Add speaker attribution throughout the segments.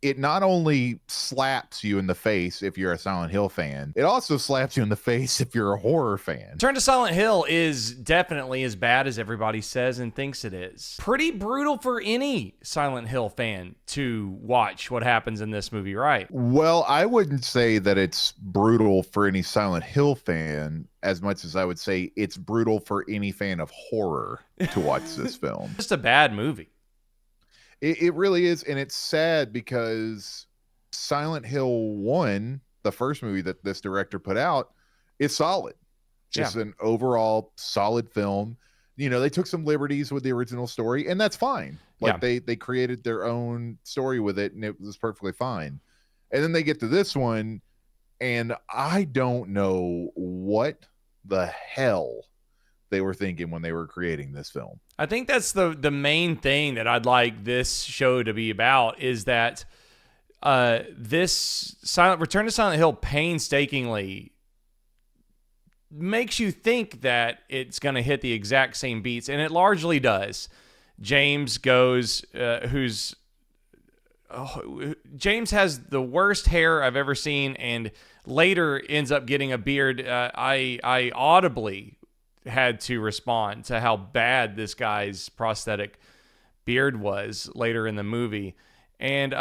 Speaker 1: it not only slaps you in the face if you're a Silent Hill fan, it also slaps you in the face if you're a horror fan.
Speaker 2: Return to Silent Hill is definitely as bad as everybody says and thinks it is. Pretty brutal for any Silent Hill fan to watch what happens in this movie, right?
Speaker 1: Well, I wouldn't say that it's brutal for any Silent Hill fan as much as I would say it's brutal for any fan of horror to watch this film.
Speaker 2: Just a bad movie.
Speaker 1: It really is, and it's sad because Silent Hill 1, the first movie that this director put out, is solid. Just an overall solid film. You know, they took some liberties with the original story, and that's fine. Like they created their own story with it, and it was perfectly fine. And then they get to this one, and I don't know what the hell they were thinking when they were creating this film.
Speaker 2: I think that's the main thing that I'd like this show to be about, is that this Return to Silent Hill painstakingly makes you think that it's going to hit the exact same beats, and it largely does. James goes, James has the worst hair I've ever seen, and later ends up getting a beard. I audibly had to respond to how bad this guy's prosthetic beard was later in the movie. And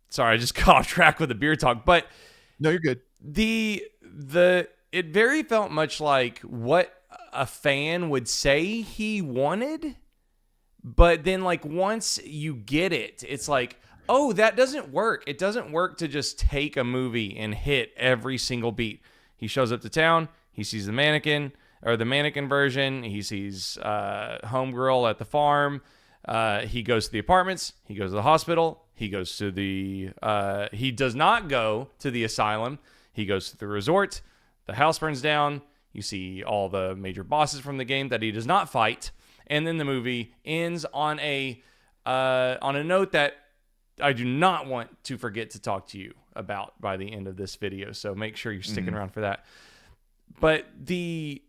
Speaker 2: sorry, I just got off track with the beard talk, but
Speaker 1: no, you're good.
Speaker 2: It very felt much like what a fan would say he wanted, but then like once you get it, it's like, oh, that doesn't work. It doesn't work to just take a movie and hit every single beat. He shows up to town, he sees the mannequin version. He sees homegirl at the farm. He goes to the apartments. He goes to the hospital. He goes to the... he does not go to the asylum. He goes to the resort. The house burns down. You see all the major bosses from the game that he does not fight. And then the movie ends on a note that I do not want to forget to talk to you about by the end of this video. So make sure you're sticking around for that. But the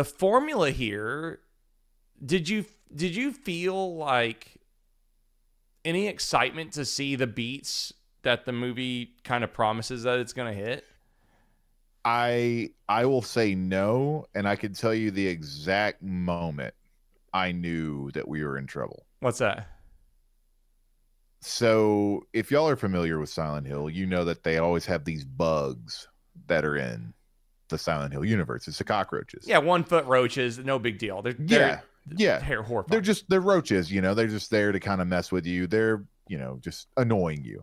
Speaker 2: formula here, did you feel like any excitement to see the beats that the movie kind of promises that it's going to hit?
Speaker 1: I will say no, and I can tell you the exact moment I knew that we were in trouble.
Speaker 2: What's that?
Speaker 1: So, if y'all are familiar with Silent Hill, you know that they always have these bugs that are in the Silent Hill universe. It's the cockroaches.
Speaker 2: Yeah, 1 foot roaches, no big deal. They're horrifying.
Speaker 1: They're roaches, you know, they're just there to kind of mess with you. They're, you know, just annoying you.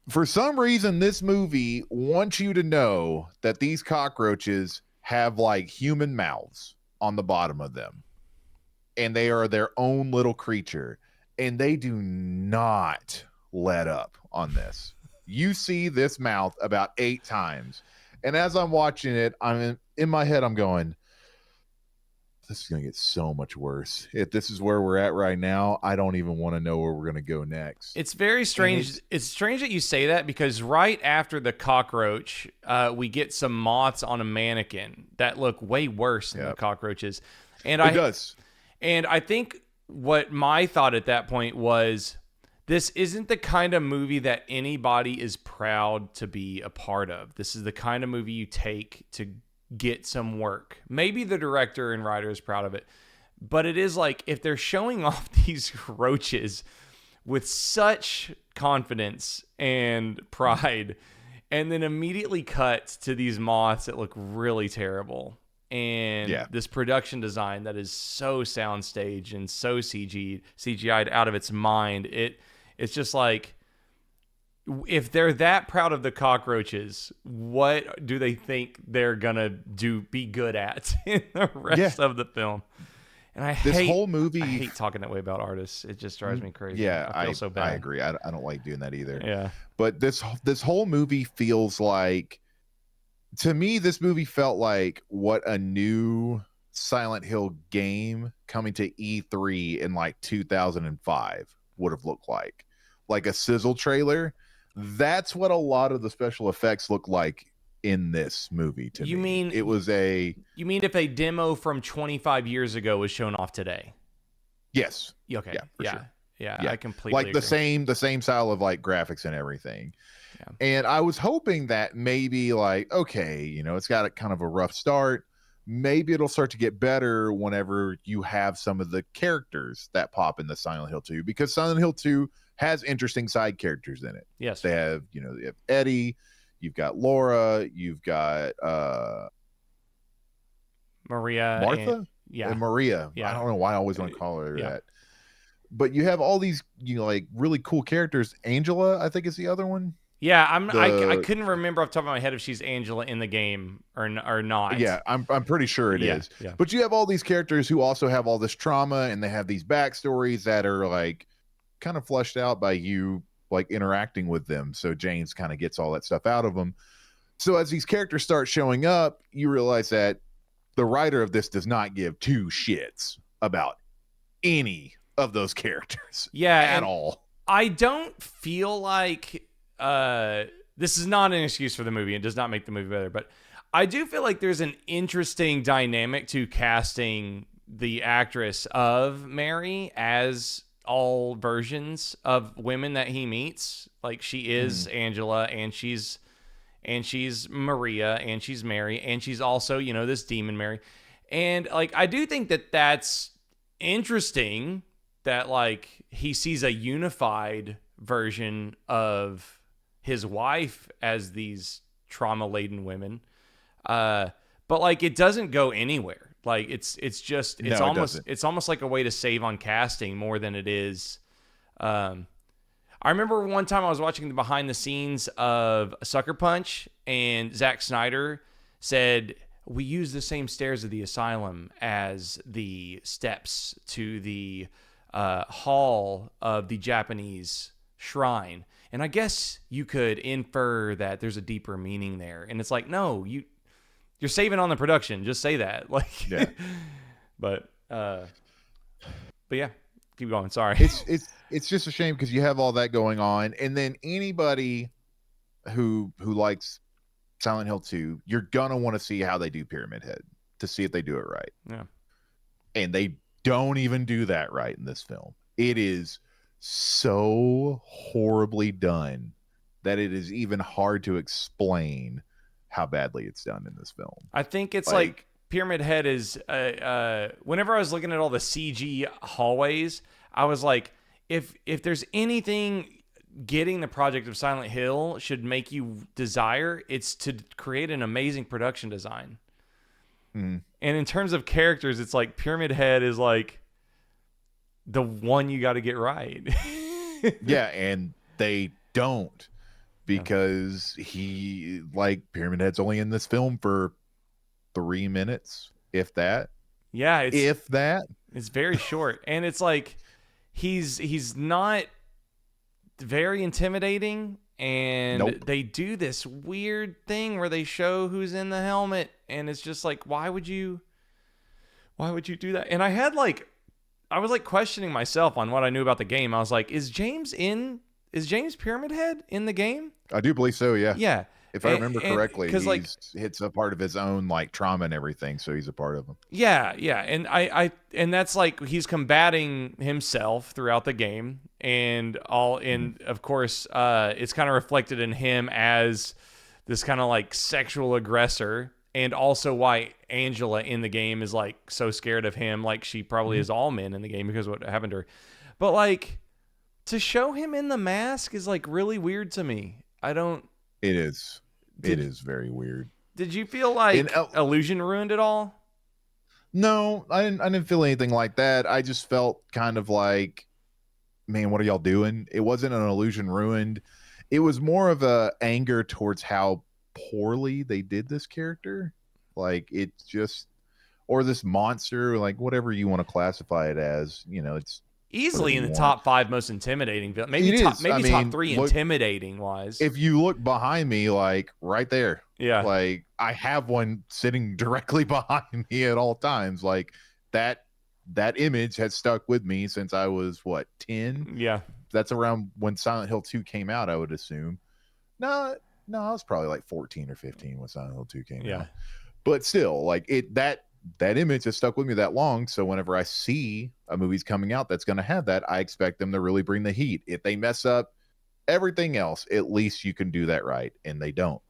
Speaker 1: For some reason, this movie wants you to know that these cockroaches have like human mouths on the bottom of them, and they are their own little creature, and they do not let up on this. You see this mouth about 8 times. And as I'm watching it, I'm in my head, I'm going, this is going to get so much worse. If this is where we're at right now, I don't even want to know where we're going to go next.
Speaker 2: It's very strange. It's strange that you say that, because right after the cockroach, we get some moths on a mannequin that look way worse than the cockroaches. And
Speaker 1: it does.
Speaker 2: And I think what my thought at that point was, this isn't the kind of movie that anybody is proud to be a part of. This is the kind of movie you take to get some work. Maybe the director and writer is proud of it, but it is like, if they're showing off these roaches with such confidence and pride, and then immediately cut to these moths that look really terrible, and this production design that is so soundstage and so CGI'd out of its mind, it's just like, if they're that proud of the cockroaches, what do they think they're gonna be good at in the rest of the film? And I hate talking that way about artists. It just drives me crazy.
Speaker 1: Yeah,
Speaker 2: I feel so bad.
Speaker 1: I agree. I don't like doing that either.
Speaker 2: Yeah.
Speaker 1: But this whole movie feels like, to me, this movie felt like what a new Silent Hill game coming to E3 in like 2005 would have looked like a sizzle trailer. That's what a lot of the special effects look like in this movie to me. You mean
Speaker 2: if a demo from 25 years ago was shown off today?
Speaker 1: Yes.
Speaker 2: Okay.
Speaker 1: Yeah, for sure.
Speaker 2: Yeah,
Speaker 1: Yeah.
Speaker 2: I completely
Speaker 1: Like
Speaker 2: agree.
Speaker 1: the same style of like graphics and everything.
Speaker 2: Yeah.
Speaker 1: And I was hoping that maybe like, okay, it's got a kind of a rough start. Maybe it'll start to get better whenever you have some of the characters that pop in the Silent Hill 2, because Silent Hill 2 has interesting side characters in it.
Speaker 2: Yes.
Speaker 1: They have, they have Eddie, you've got Laura, you've got
Speaker 2: Maria and
Speaker 1: Martha and Maria. I
Speaker 2: Yeah.
Speaker 1: don't know why I always want to call her
Speaker 2: Yeah.
Speaker 1: that. But you have all these, like really cool characters. Angela, I think, is the other one.
Speaker 2: Yeah, I couldn't remember off the top of my head if she's Angela in the game or not.
Speaker 1: Yeah, I'm pretty sure it is.
Speaker 2: Yeah.
Speaker 1: But you have all these characters who also have all this trauma, and they have these backstories that are like kind of fleshed out by you like interacting with them. So James kind of gets all that stuff out of them. So as these characters start showing up, you realize that the writer of this does not give two shits about any of those characters.
Speaker 2: Yeah,
Speaker 1: at all.
Speaker 2: I don't feel like this is not an excuse for the movie. It does not make the movie better, but I do feel like there's an interesting dynamic to casting the actress of Mary as all versions of women that he meets. Like she is Angela, and she's Maria, and she's Mary, and she's also, this demon Mary. And like I do think that that's interesting that like he sees a unified version of his wife as these trauma-laden women. But like it doesn't go anywhere. Like it's almost like a way to save on casting more than it is. I remember one time I was watching the behind the scenes of Sucker Punch, and Zack Snyder said, we use the same stairs of the asylum as the steps to the hall of the Japanese shrine. And I guess you could infer that there's a deeper meaning there. And it's like, no, you're saving on the production. Just say that. Like,
Speaker 1: yeah.
Speaker 2: But yeah, keep going. Sorry.
Speaker 1: It's just a shame because you have all that going on, and then anybody who likes Silent Hill 2, you're gonna want to see how they do Pyramid Head to see if they do it right.
Speaker 2: Yeah.
Speaker 1: And they don't even do that right in this film. It is so horribly done that it is even hard to explain how badly it's done in this film.
Speaker 2: I think it's like Pyramid Head is whenever I was looking at all the CG hallways, I was like, if there's anything getting the project of Silent Hill should make you desire, it's to create an amazing production design. And in terms of characters, it's like Pyramid Head is like the one you got to get right.
Speaker 1: Yeah, and they don't, because he like Pyramid Head's only in this film for 3 minutes, if that.
Speaker 2: Yeah,
Speaker 1: it's
Speaker 2: very short, and it's like he's not very intimidating, and they do this weird thing where they show who's in the helmet, and it's just like, why would you do that? And I was like questioning myself on what I knew about the game. I was like, is James Pyramid Head in the game?
Speaker 1: I do believe so, yeah.
Speaker 2: Yeah.
Speaker 1: If I remember correctly,
Speaker 2: because like
Speaker 1: it's a part of his own like trauma and everything, so he's a part of them.
Speaker 2: Yeah, and and that's like he's combating himself throughout the game, and of course, it's kind of reflected in him as this kind of like sexual aggressor, and also why Angela in the game is like so scared of him, like she probably is all men in the game because of what happened to her. But like to show him in the mask is like really weird to me.
Speaker 1: It is. It is very weird.
Speaker 2: Did you feel like Illusion ruined it all?
Speaker 1: No, I didn't feel anything like that. I just felt kind of like, man, what are y'all doing? It wasn't an illusion ruined. It was more of a anger towards how poorly they did this character. Like it's just, or this monster, like whatever you want to classify it as, it's
Speaker 2: easily in the top 5 most intimidating villain. Maybe top 3 intimidating wise.
Speaker 1: If you look behind me, like right there,
Speaker 2: yeah,
Speaker 1: like I have one sitting directly behind me at all times. Like that image has stuck with me since I was 10.
Speaker 2: Yeah,
Speaker 1: that's around when Silent Hill 2 came out, I would assume. No, I was probably like 14 or 15 when Silent Hill 2 came out. But still, like that image has stuck with me that long. So whenever I see a movie's coming out that's going to have that, I expect them to really bring the heat. If they mess up everything else, at least you can do that right. And they don't.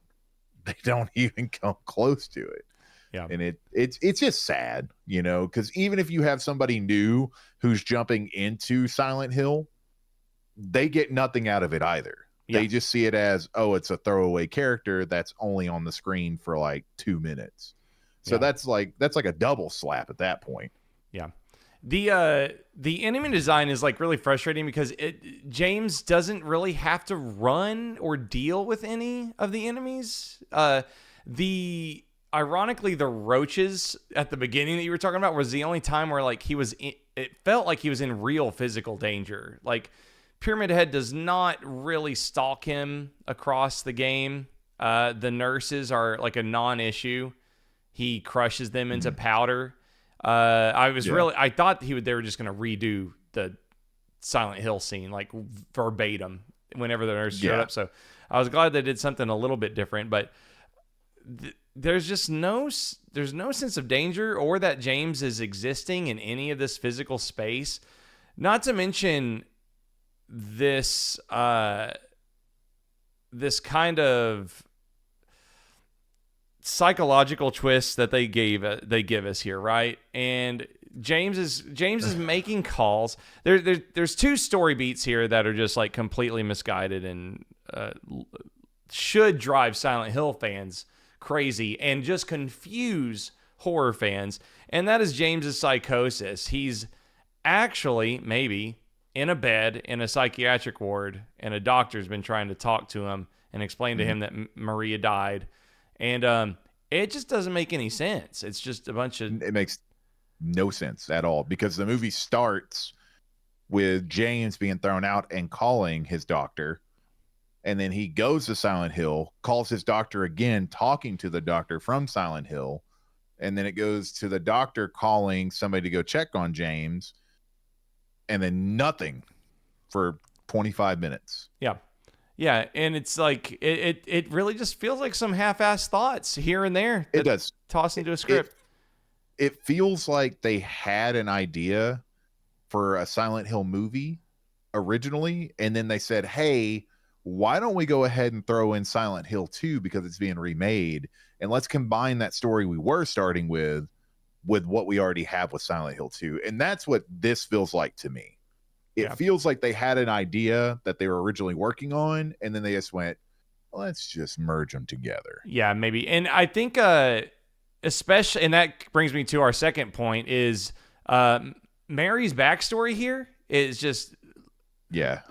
Speaker 1: They don't even come close to it.
Speaker 2: Yeah.
Speaker 1: And it's just sad, you know, because even if you have somebody new who's jumping into Silent Hill, they get nothing out of it either.
Speaker 2: Yeah.
Speaker 1: They just see it as, oh, it's a throwaway character that's only on the screen for like 2 minutes. So that's like a double slap at that point.
Speaker 2: Yeah. The enemy design is like really frustrating because James doesn't really have to run or deal with any of the enemies. Ironically, the roaches at the beginning that you were talking about was the only time where like it felt like he was in real physical danger. Like Pyramid Head does not really stalk him across the game. The nurses are like a non-issue. He crushes them into powder. I thought they were just going to redo the Silent Hill scene, like verbatim whenever the nurse showed up. So I was glad they did something a little bit different, but there's just there's no sense of danger or that James is existing in any of this physical space. Not to mention this kind of psychological twist that they give us here, right? And James is making calls. There's two story beats here that are just like completely misguided and should drive Silent Hill fans crazy and just confuse horror fans. And that is James's psychosis. He's actually maybe in a bed in a psychiatric ward, and a doctor's been trying to talk to him and explain to him that Maria died. And it just doesn't make any sense. It's just a bunch of...
Speaker 1: It makes no sense at all, because the movie starts with James being thrown out and calling his doctor. And then he goes to Silent Hill, calls his doctor again, talking to the doctor from Silent Hill. And then it goes to the doctor calling somebody to go check on James. And then nothing for 25 minutes.
Speaker 2: Yeah. Yeah, and it's like it really just feels like some half-assed thoughts here and there.
Speaker 1: It does.
Speaker 2: Tossed into a script.
Speaker 1: It feels like they had an idea for a Silent Hill movie originally, and then they said, hey, why don't we go ahead and throw in Silent Hill 2 because it's being remade, and let's combine that story we were starting with what we already have with Silent Hill 2. And that's what this feels like to me. It feels like they had an idea that they were originally working on, and then they just went, let's just merge them together.
Speaker 2: Yeah, maybe. And I think especially, and that brings me to our second point, is Mary's backstory here is just...
Speaker 1: Yeah.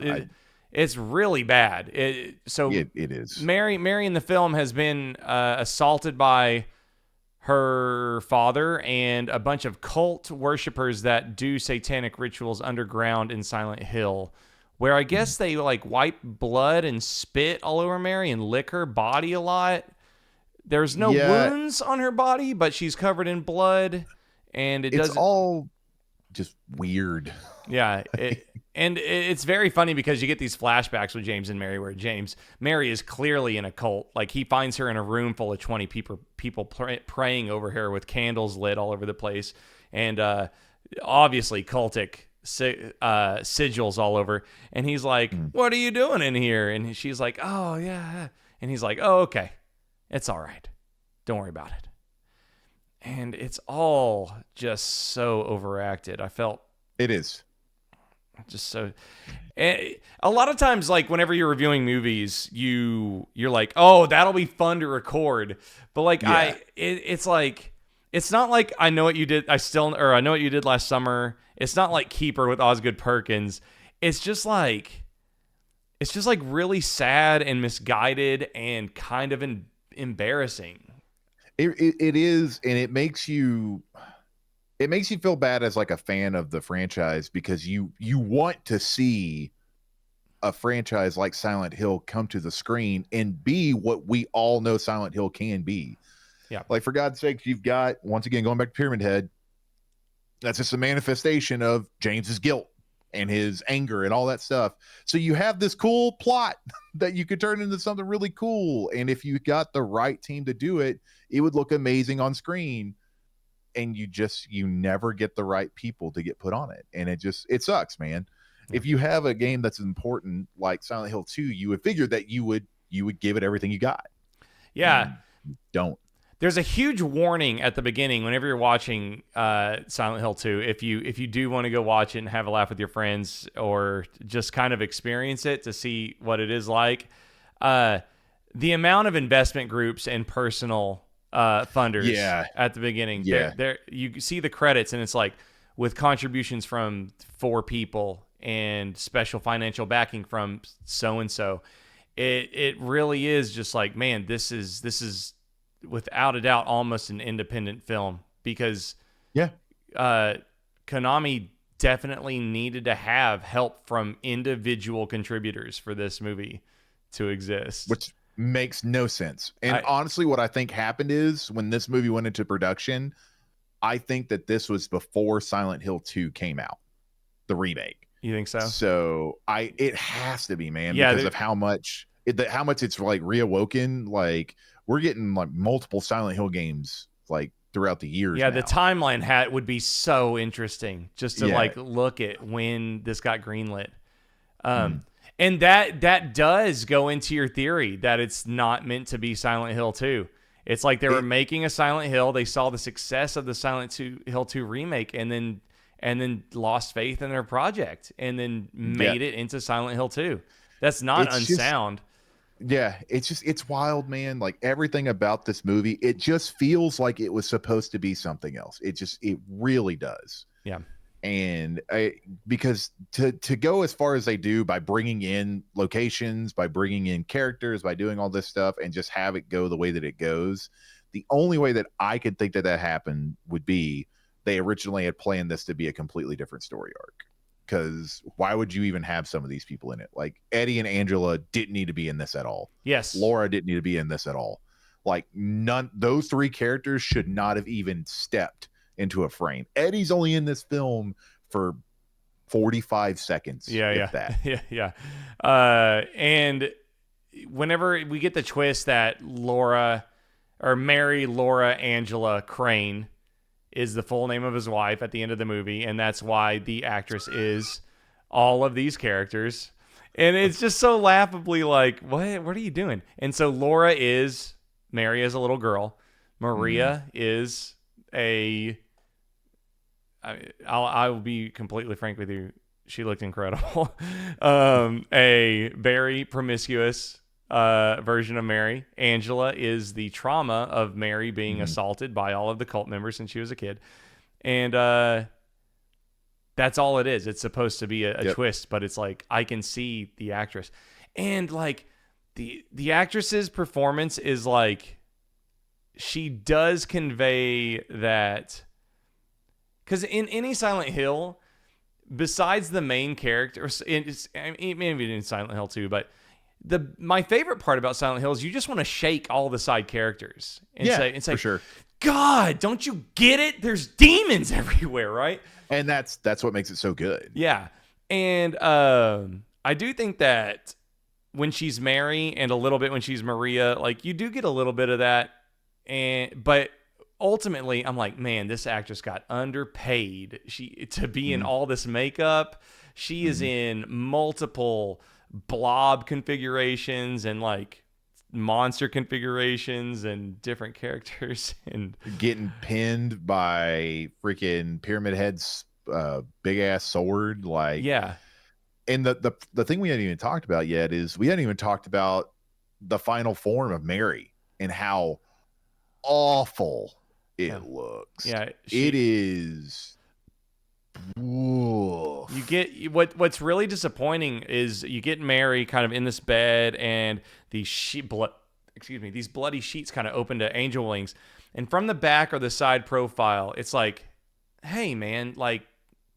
Speaker 2: It's really bad. It is. Mary in the film has been assaulted by her father and a bunch of cult worshipers that do satanic rituals underground in Silent Hill, where I guess they like wipe blood and spit all over Mary and lick her body a lot. There's no wounds on her body, but she's covered in blood, and it's
Speaker 1: all just weird.
Speaker 2: Yeah. And it's very funny because you get these flashbacks with James and Mary where Mary is clearly in a cult. Like he finds her in a room full of 20 people praying over her with candles lit all over the place. And obviously cultic sigils all over. And he's like, what are you doing in here? And she's like, oh, yeah. And he's like, oh, okay. It's all right. Don't worry about it. And it's all just so overacted. I felt...
Speaker 1: It is.
Speaker 2: Just so, a lot of times, like whenever you're reviewing movies, you're like, oh, that'll be fun to record. But like it's like, it's not like I Know What You Did. I Know What You Did Last Summer. It's not like Keeper with Osgood Perkins. It's just like really sad and misguided and kind of embarrassing.
Speaker 1: It is, and it makes you feel bad as like a fan of the franchise, because you want to see a franchise like Silent Hill come to the screen and be what we all know Silent Hill can be.
Speaker 2: Yeah.
Speaker 1: Like, for God's sake, you've got, once again, going back to Pyramid Head, that's just a manifestation of James's guilt and his anger and all that stuff. So you have this cool plot that you could turn into something really cool. And if you got the right team to do it, it would look amazing on screen. and you never get the right people to get put on it, and it sucks, man. If you have a game that's important like Silent Hill 2, you would figure that you would give it everything you got.
Speaker 2: Yeah.
Speaker 1: And you don't.
Speaker 2: There's a huge warning at the beginning whenever you're watching Silent Hill 2. If you do want to go watch it and have a laugh with your friends, or just kind of experience it to see what it is like, the amount of investment groups and personal funders at the beginning. There you see the credits, and it's like with contributions from 4 people and special financial backing from so and so. It really is just like, man, this is without a doubt almost an independent film, because Konami definitely needed to have help from individual contributors for this movie to exist,
Speaker 1: which makes no sense. And honestly, what I think happened is when this movie went into production, I think that this was before Silent Hill 2 came out, the remake.
Speaker 2: You think so?
Speaker 1: So it has to be, man, because of how much it's like reawoken. Like, we're getting like multiple Silent Hill games like throughout the years.
Speaker 2: Yeah,
Speaker 1: now.
Speaker 2: the timeline would be so interesting just to like look at when this got greenlit. And that does go into your theory that it's not meant to be Silent Hill 2. It's like they were making a Silent Hill. They saw the success of the Silent Hill 2 remake, and then lost faith in their project, and then made it into Silent Hill 2. That's not unsound.
Speaker 1: It's wild, man. Like, everything about this movie, it just feels like it was supposed to be something else. It really does.
Speaker 2: Yeah.
Speaker 1: And because to go as far as they do by bringing in locations, by bringing in characters, by doing all this stuff, and just have it go the way that it goes, the only way that I could think that happened would be they originally had planned this to be a completely different story arc. Because why would you even have some of these people in it? Like, Eddie and Angela didn't need to be in this at all.
Speaker 2: Yes.
Speaker 1: Laura didn't need to be in this at all. Like, those 3 characters should not have even stepped into a frame. Eddie's only in this film for 45 seconds.
Speaker 2: Yeah. And whenever we get the twist that Mary Laura Angela Crane is the full name of his wife at the end of the movie, and that's why the actress is all of these characters. And it's just so laughably like, what are you doing? And so Laura is Mary as a little girl. Maria is I will be completely frank with you, she looked incredible. A very promiscuous version of Mary. Angela is the trauma of Mary being assaulted by all of the cult members since she was a kid. And that's all it is. It's supposed to be a twist, but it's like, I can see the actress. And like the actress's performance is like, she does convey that, because in any Silent Hill, besides the main character, maybe in Silent Hill 2, but my favorite part about Silent Hill is you just want to shake all the side characters and say,
Speaker 1: for sure,
Speaker 2: God, don't you get it? There's demons everywhere, right?
Speaker 1: And that's what makes it so good.
Speaker 2: Yeah. And I do think that when she's Mary and a little bit when she's Maria, like, you do get a little bit of that. But ultimately, I'm like, man, this actress got underpaid. To be in all this makeup. She is in multiple blob configurations and like monster configurations and different characters, and
Speaker 1: getting pinned by freaking Pyramid Head's big ass sword. Like,
Speaker 2: yeah.
Speaker 1: And the thing we hadn't even talked about yet is we hadn't even talked about the final form of Mary and how awful it looks.
Speaker 2: Yeah,
Speaker 1: it is. Ooh.
Speaker 2: You get what's really disappointing is you get Mary kind of in this bed, and these bloody sheets kind of open to angel wings, and from the back or the side profile, it's like, hey man, like,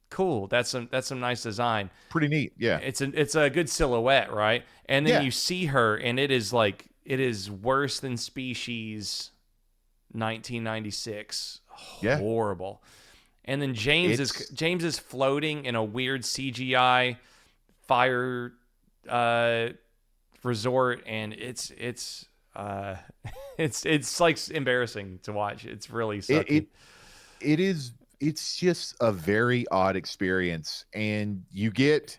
Speaker 2: cool, that's some nice design,
Speaker 1: pretty neat. Yeah, it's
Speaker 2: a good silhouette, right? And then you see her, and it is worse than Species 1996. Horrible. And then James is floating in a weird CGI fire resort, and it's like embarrassing to watch. It's really sucky.
Speaker 1: it's just a very odd experience, and you get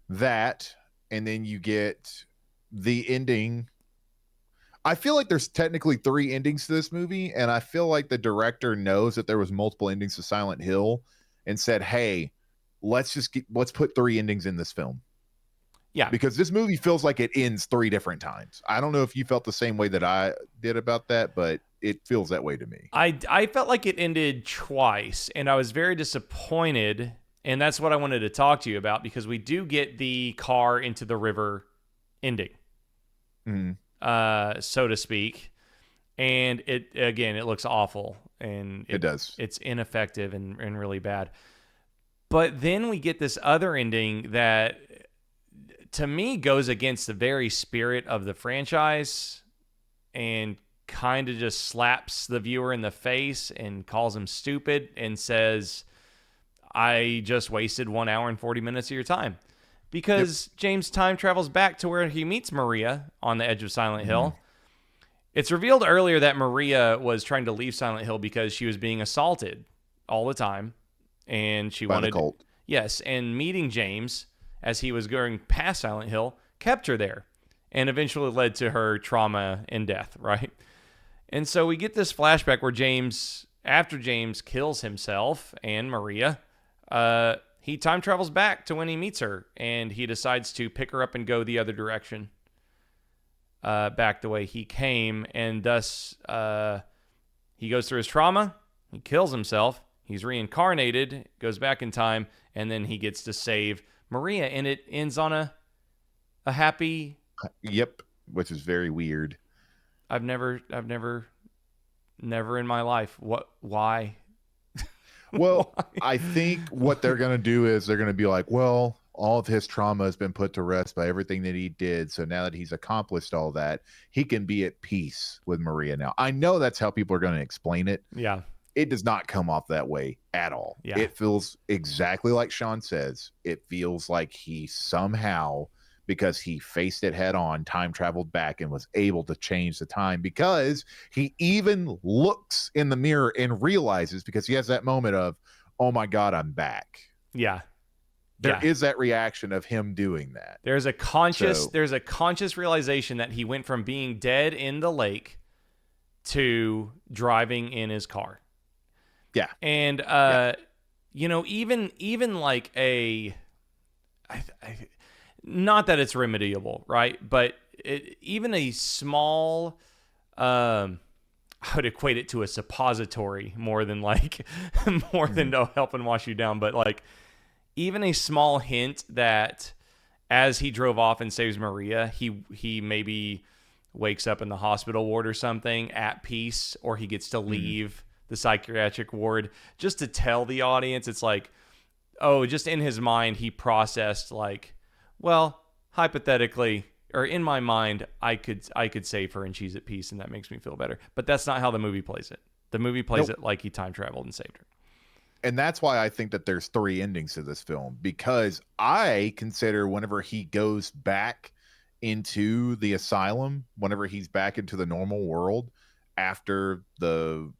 Speaker 1: that, and then you get the ending. I feel like there's technically 3 endings to this movie, and I feel like the director knows that there was multiple endings to Silent Hill and said, "Hey, let's put 3 endings in this film."
Speaker 2: Yeah.
Speaker 1: Because this movie feels like it ends 3 different times. I don't know if you felt the same way that I did about that, but it feels that way to me.
Speaker 2: I felt like it ended twice, and I was very disappointed, and that's what I wanted to talk to you about, because we do get the car into the river ending, so to speak, and it looks awful, and
Speaker 1: it does.
Speaker 2: It's ineffective and really bad. But then we get this other ending that, to me, goes against the very spirit of the franchise and kind of just slaps the viewer in the face and calls him stupid and says, I just wasted 1 hour and 40 minutes of your time. Because James time travels back to where he meets Maria on the edge of Silent Hill. It's revealed earlier that Maria was trying to leave Silent Hill because she was being assaulted all the time. And she wanted,
Speaker 1: the cult.
Speaker 2: Yes, and meeting James as he was going past Silent Hill kept her there, and eventually led to her trauma and death, right? And so we get this flashback where James, after James kills himself and Maria, he time travels back to when he meets her, and he decides to pick her up and go the other direction, back the way he came, and thus he goes through his trauma, he kills himself, he's reincarnated, goes back in time, and then he gets to save Maria, and it ends on a happy.
Speaker 1: Yep, which is very weird.
Speaker 2: I've never in my life. Why?
Speaker 1: Well,
Speaker 2: Why?
Speaker 1: I think what they're going to do is they're going to be like, well, all of his trauma has been put to rest by everything that he did. So now that he's accomplished all that, he can be at peace with Maria now. I know that's how people are going to explain it.
Speaker 2: Yeah.
Speaker 1: It does not come off that way at all.
Speaker 2: Yeah.
Speaker 1: It feels exactly like Shaun says. It feels like he somehow, because he faced it head on, time traveled back and was able to change the time, because he even looks in the mirror and realizes, because he has that moment of, oh my God, I'm back.
Speaker 2: Yeah.
Speaker 1: There is that reaction of him doing that.
Speaker 2: There's a conscious realization that he went from being dead in the lake to driving in his car.
Speaker 1: Yeah.
Speaker 2: And even like not that it's remediable, right? But even a small, I would equate it to a suppository more than to help and wash you down. But like even a small hint that as he drove off and saves Maria, he maybe wakes up in the hospital ward or something at peace, or he gets to leave the psychiatric ward, just to tell the audience, it's like, oh, just in his mind, he processed like, well, hypothetically, or in my mind, I could save her and she's at peace, and that makes me feel better. But that's not how the movie plays it. The movie plays it like he time traveled and saved her.
Speaker 1: And that's why I think that there's 3 endings to this film, because I consider whenever he goes back into the asylum, whenever he's back into the normal world after the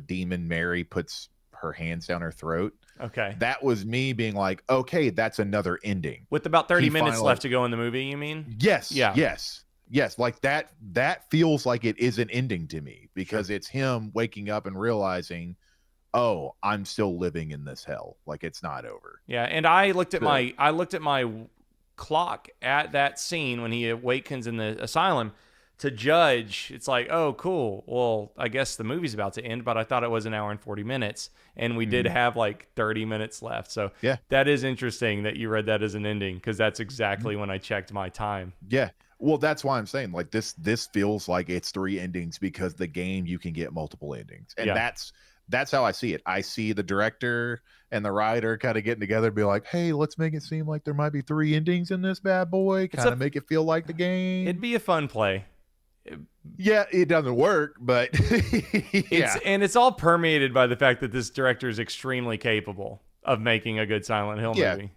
Speaker 1: demon Mary puts her hands down her throat.
Speaker 2: Okay.
Speaker 1: That was me being like, okay, that's another ending.
Speaker 2: With about 30 minutes left to go in the movie, you mean?
Speaker 1: Yes.
Speaker 2: Yeah.
Speaker 1: Yes. Like that feels like it is an ending to me, because it's him waking up and realizing, oh, I'm still living in this hell. Like it's not over.
Speaker 2: Yeah. And I looked at my clock at that scene when he awakens in the asylum to judge. It's like, oh, cool. Well, I guess the movie's about to end, but I thought it was 1 hour and 40 minutes, and we did have like 30 minutes left. So
Speaker 1: yeah,
Speaker 2: that is interesting that you read that as an ending, because that's exactly when I checked my time.
Speaker 1: Yeah. Well, that's why I'm saying like this feels like it's 3 endings, because the game, you can get multiple endings. And that's how I see it. I see the director and the writer kind of getting together and be like, hey, let's make it seem like there might be 3 endings in this bad boy. Kind of make it feel like the game.
Speaker 2: It'd be a fun play.
Speaker 1: Yeah, it doesn't work, but
Speaker 2: it's all permeated by the fact that this director is extremely capable of making a good Silent Hill movie.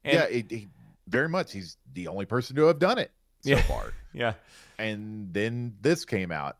Speaker 1: And very much. He's the only person to have done it so far.
Speaker 2: Yeah.
Speaker 1: And then this came out,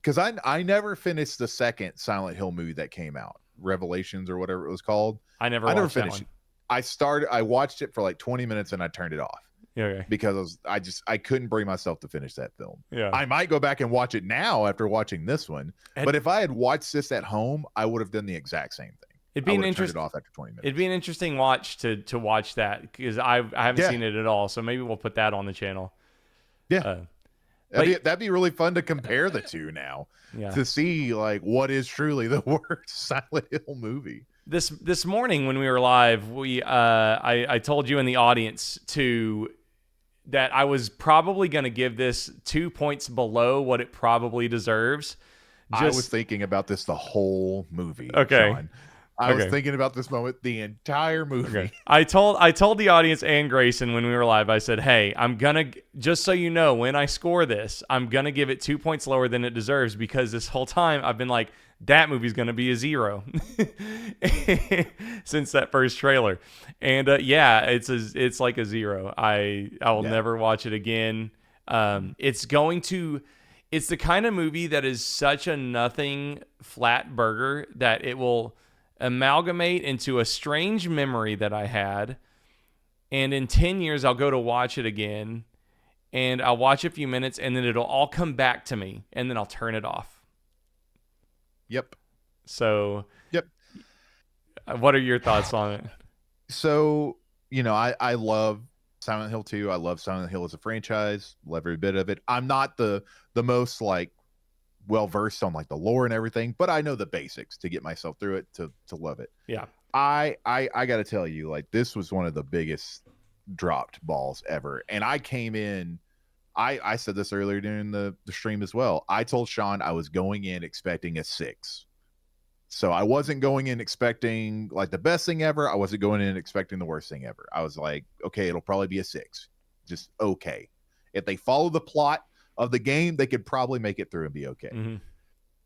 Speaker 1: because I never finished the second Silent Hill movie that came out. Revelations or whatever it was called.
Speaker 2: I never
Speaker 1: I never
Speaker 2: watched that
Speaker 1: finished
Speaker 2: one.
Speaker 1: it. I watched it for like 20 minutes and I turned it off
Speaker 2: Yeah, okay.
Speaker 1: because I couldn't bring myself to finish that film.
Speaker 2: Yeah.
Speaker 1: I might go back and watch it now after watching this one, but if I had watched this at home, I would have done the exact same thing.
Speaker 2: It'd be
Speaker 1: I
Speaker 2: an
Speaker 1: would have turned it
Speaker 2: interest.
Speaker 1: off after 20 minutes.
Speaker 2: It'd be an interesting watch to watch that because I haven't seen it at all. So maybe we'll put that on the channel.
Speaker 1: Yeah. That'd be really fun to compare the two now to see like what is truly the worst Silent Hill movie.
Speaker 2: This morning when we were live, I told you in the audience that I was probably going to give this 2 points below what it probably deserves.
Speaker 1: I was thinking about this the whole movie.
Speaker 2: Okay.
Speaker 1: Sean. I was thinking about this moment the entire movie.
Speaker 2: Okay. I told the audience and Grayson when we were live, I said, hey, I'm going to, just so you know, when I score this, I'm going to give it 2 points lower than it deserves because this whole time I've been like, that movie's going to be a 0 since that first trailer. And it's like a 0. I will never watch it again. It's the kind of movie that is such a nothing flat burger that it will amalgamate into a strange memory that I had. And in 10 years, I'll go to watch it again and I'll watch a few minutes and then it'll all come back to me and then I'll turn it off.
Speaker 1: Yep.
Speaker 2: So,
Speaker 1: yep.
Speaker 2: What are your thoughts on it?
Speaker 1: So, I love Silent Hill 2. I love Silent Hill as a franchise. Love every bit of it. I'm not the most like well versed on like the lore and everything, but I know the basics to get myself through it to love it.
Speaker 2: Yeah.
Speaker 1: I got to tell you, like, this was one of the biggest dropped balls ever. And I came in, I said this earlier during the stream as well. I told Sean I was going in expecting a 6. So I wasn't going in expecting like the best thing ever. I wasn't going in expecting the worst thing ever. I was like, okay, it'll probably be a 6. Just okay. If they follow the plot of the game, they could probably make it through and be okay.
Speaker 2: Mm-hmm.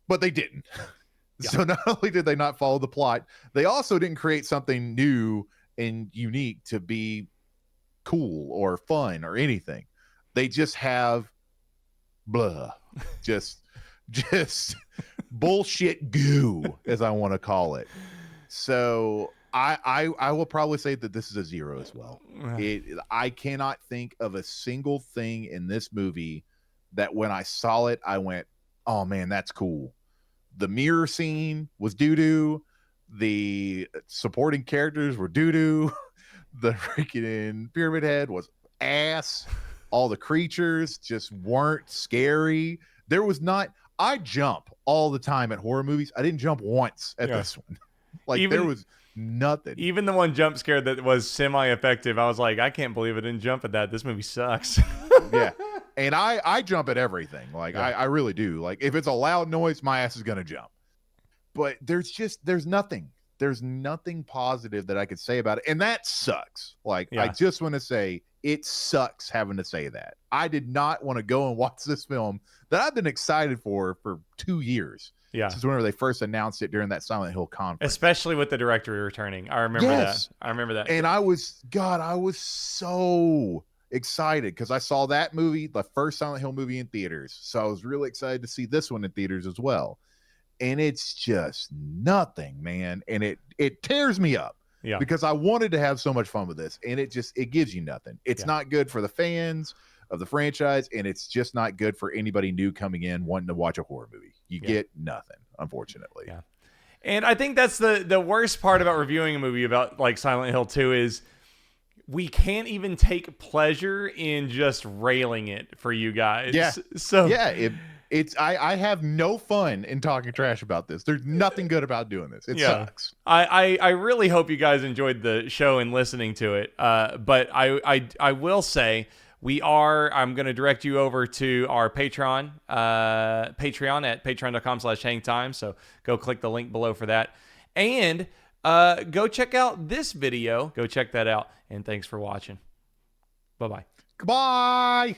Speaker 1: But they didn't.
Speaker 2: Yeah.
Speaker 1: So not only did they not follow the plot, they also didn't create something new and unique to be cool or fun or anything. They just have just bullshit goo, as I want to call it. So I will probably say that this is a 0 as well. I cannot think of a single thing in this movie that when I saw it, I went, oh man, that's cool. The mirror scene was doo-doo. The supporting characters were doo-doo. The freaking Pyramid Head was ass. All the creatures just weren't scary. There was not... I jump all the time at horror movies. I didn't jump once at this one. Like, there was nothing.
Speaker 2: Even the one jump scare that was semi-effective, I was like, I can't believe I didn't jump at that. This movie sucks.
Speaker 1: Yeah. And I jump at everything. Like, I really do. Like, if it's a loud noise, my ass is going to jump. But there's nothing. There's nothing positive that I could say about it. And that sucks. Like, I just want to say it sucks having to say that. I did not want to go and watch this film that I've been excited for 2 years.
Speaker 2: Yeah.
Speaker 1: Since whenever they first announced it during that Silent Hill conference.
Speaker 2: Especially with the director returning. I remember that. I remember that.
Speaker 1: And I was so excited because I saw that movie, the first Silent Hill movie, in theaters. So I was really excited to see this one in theaters as well. And it's just nothing, man. And it tears me up.
Speaker 2: Yeah.
Speaker 1: Because I wanted to have so much fun with this. And it gives you nothing. It's not good for the fans of the franchise, and it's just not good for anybody new coming in wanting to watch a horror movie. You get nothing, unfortunately.
Speaker 2: Yeah. And I think that's the worst part about reviewing a movie about like Silent Hill 2 is we can't even take pleasure in just railing it for you guys.
Speaker 1: Yeah.
Speaker 2: So
Speaker 1: I have no fun in talking trash about this. There's nothing good about doing this. It sucks.
Speaker 2: I really hope you guys enjoyed the show and listening to it. But I will say I'm going to direct you over to our Patreon at patreon.com/hangtime. So go click the link below for that. And go check out this video. Go check that out. And thanks for watching. Bye-bye.
Speaker 1: Goodbye.